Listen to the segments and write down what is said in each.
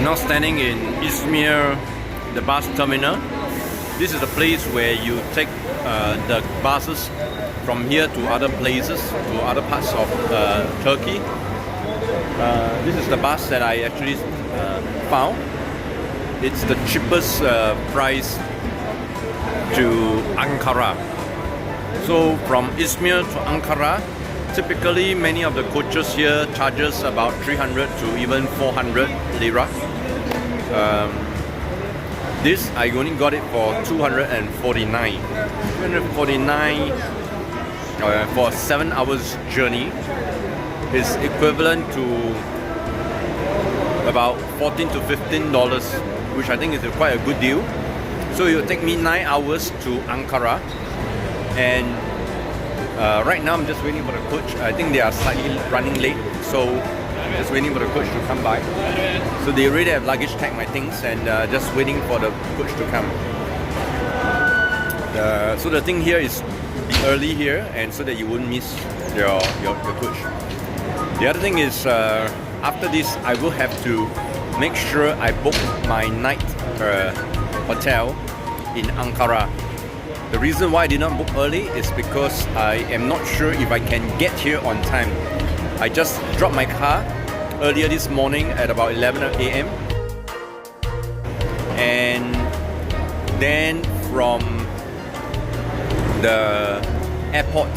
now standing in Ismir, the bus terminal. This is the place where you take the buses from here to other places, to other parts of Turkey. This is the bus that I actually found. It's the cheapest price to Ankara. So from Ismir to Ankara, typically many of the coaches here charges about 300 to even 400 lira. This I only got it for 249. 249 for a 7 hours journey is equivalent to about $14 to $15, which I think is quite a good deal. So it will take me 9 hours to Ankara, and right now I'm just waiting for the coach. I think they are slightly running late, so just waiting for the coach to come by. So they already have luggage tagged my things, and just waiting for the coach to come. So the thing here is be early here, and so that you won't miss your coach. The other thing is after this I will have to make sure I book my night hotel in Ankara. The reason why I did not book early is because I am not sure if I can get here on time. I just dropped my car earlier this morning at about 11 a.m. and then from the airport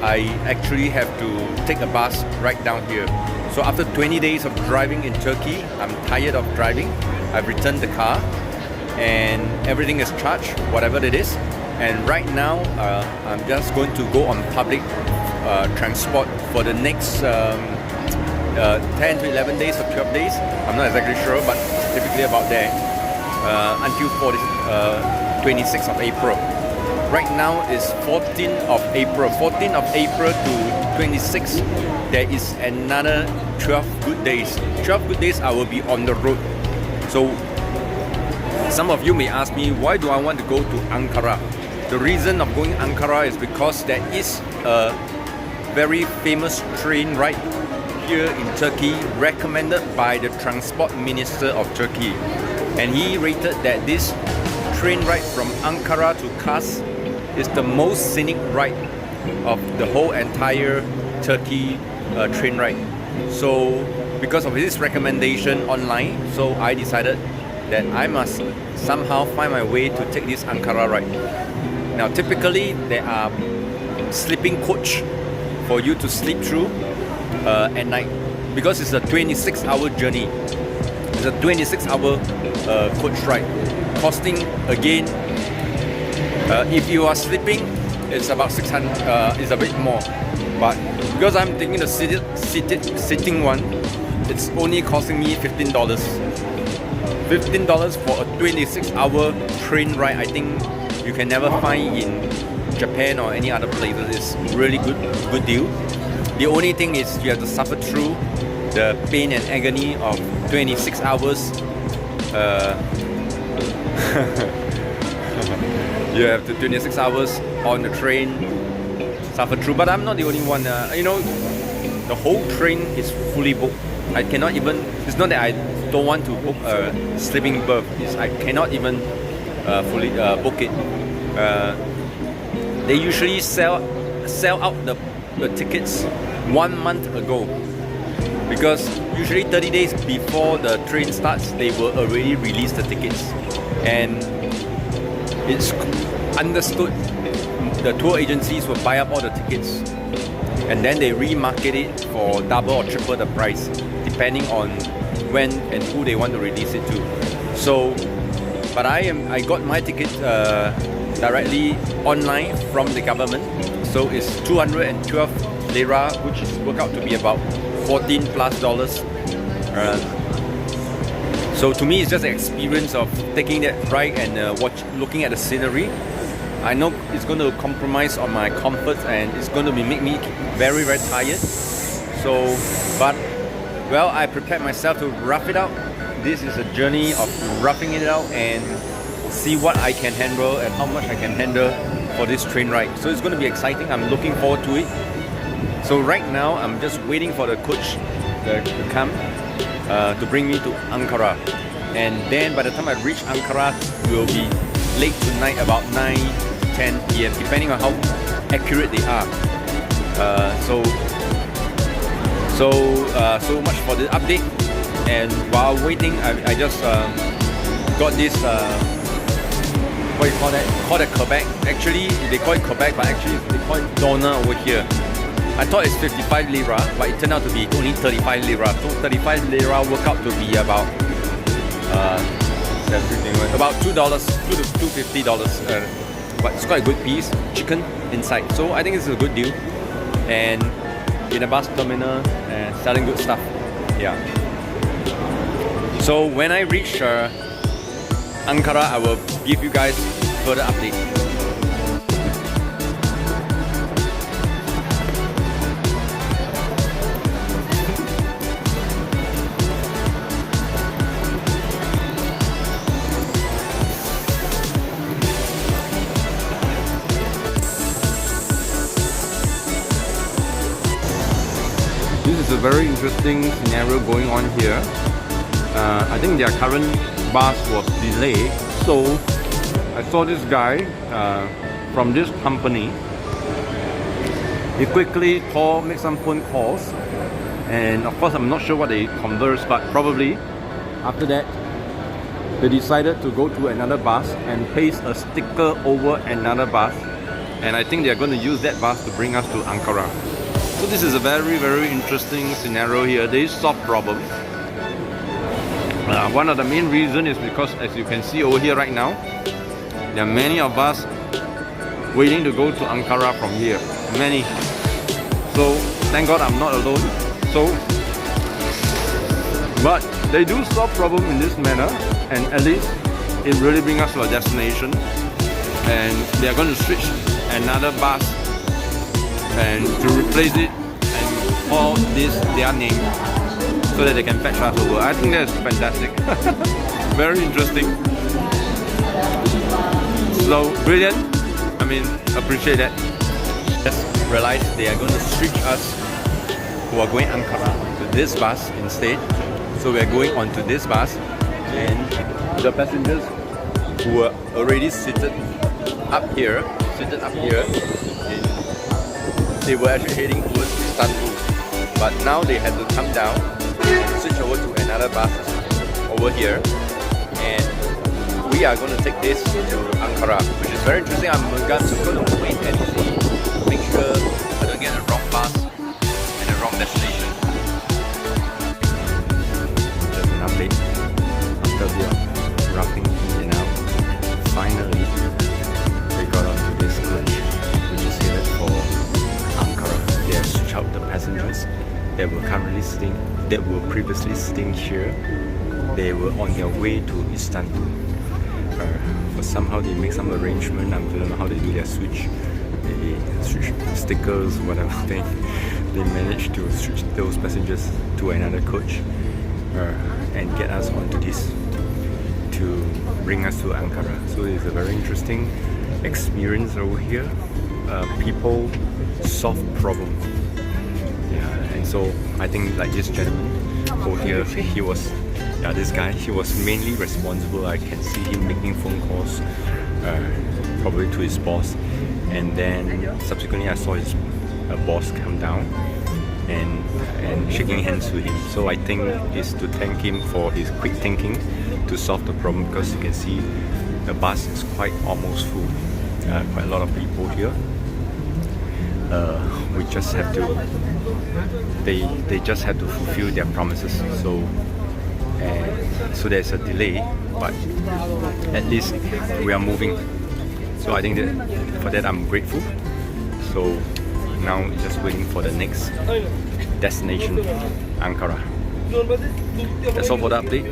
I actually have to take a bus right down here. So after 20 days of driving in Turkey, I'm tired of driving. I've returned the car and everything is charged, whatever it is. And right now, I'm just going to go on public transport for the next 10 to 11 days or 12 days. I'm not exactly sure, but typically about there until 26th of April. Right now is 14th of April. 14th of April to 26th, there is another 12 good days. 12 good days I will be on the road. So some of you may ask me, why do I want to go to Ankara? The reason of going Ankara is because there is a very famous train ride here in Turkey recommended by the Transport Minister of Turkey. And he rated that this train ride from Ankara to Kars is the most scenic ride of the whole entire Turkey train ride. So because of his recommendation online, so I decided that I must somehow find my way to take this Ankara ride. Now typically there are sleeping coach for you to sleep through at night, because it's a 26-hour journey. It's a 26-hour coach ride, costing again, if you are sleeping, it's about 600. It's a bit more, but because I'm taking the sitting one, it's only costing me $15. $15 for a 26-hour train ride. I think you can never find in Japan or any other places. It's really good deal. The only thing is you have to suffer through the pain and agony of 26 hours. You have to 26 hours on the train, suffer through. But I'm not the only one. The whole train is fully booked. I cannot even. It's not that I don't want to book a sleeping berth. I cannot even fully book it. They usually sell out the tickets 1 month ago, because usually 30 days before the train starts they will already release the tickets, and it's understood the tour agencies will buy up all the tickets and then they remarket it for double or triple the price depending on when and who they want to release it to. So but I got my ticket directly online from the government, so it's 212 lira, which work out to be about $14+. So to me it's just an experience of taking that ride and looking at the scenery. I know it's going to compromise on my comfort and it's going to make me very tired. So but well, I prepared myself to rough it out. This is a journey of roughing it out and see what I can handle and how much I can handle for this train ride. So it's going to be exciting. I'm looking forward to it. So right now I'm just waiting for the coach to come to bring me to Ankara. and then by the time I reach Ankara, it will be late tonight, about 9-10 p.m. depending on how accurate they are. So much for the update. And while waiting, I just got this what do you call that? Called a Quebec. Actually, they call it Quebec, but actually they call it Donna over here. I thought it's 55 lira, but it turned out to be only 35 lira. So 35 lira worked out to be about $2 to $2.50. But it's quite a good piece, chicken inside. So I think it's a good deal. And in a bus terminal, selling good stuff. Yeah. So when I reach Ankara, I will give you guys further update. This is a very interesting scenario going on here. I think their current bus was delayed, so I saw this guy from this company. He quickly made some phone calls, and of course I'm not sure what they conversed, but probably after that they decided to go to another bus and paste a sticker over another bus, and I think they're going to use that bus to bring us to Ankara. So this is a very interesting scenario here. There is soft problem. One of the main reasons is because, as you can see over here right now, there are many of us waiting to go to Ankara from here. Many. So thank God I'm not alone. But they do solve problem in this manner, and at least it really brings us to a destination. And they are going to switch another bus and to replace it and call this their name, so that they can fetch us over. I think that's fantastic. Very interesting. So brilliant. I mean, appreciate that. Just realized they are going to switch us who are going Ankara to this bus instead. So we are going onto this bus, and the passengers who were already seated up here, they were actually heading towards Istanbul. But now they had to come down, switch over to another bus over here, and we are going to take this to Ankara, which is very interesting. I'm just going to wait and see, make sure I don't get the wrong bus and the wrong destination. Just an update after the roughing in and out. Finally, we got onto this coach, which is headed for Ankara. They have switched out the passengers that were previously staying here. They were on their way to Istanbul. But somehow they make some arrangement. I don't know how they do their switch. They switch stickers, whatever thing. They managed to switch those passengers to another coach and get us onto this to bring us to Ankara. So it's a very interesting experience over here. People solve problems. Yeah, and so I think like this gentleman over here, this guy, he was mainly responsible. I can see him making phone calls, probably to his boss, and then subsequently I saw his boss come down and shaking hands with him. So I think it's to thank him for his quick thinking to solve the problem, because you can see the bus is quite almost full. Quite a lot of people here. We just have to. They just have to fulfill their promises. So there's a delay, but at least we are moving. So I think that for that I'm grateful. So now just waiting for the next destination, Ankara. That's all for the update.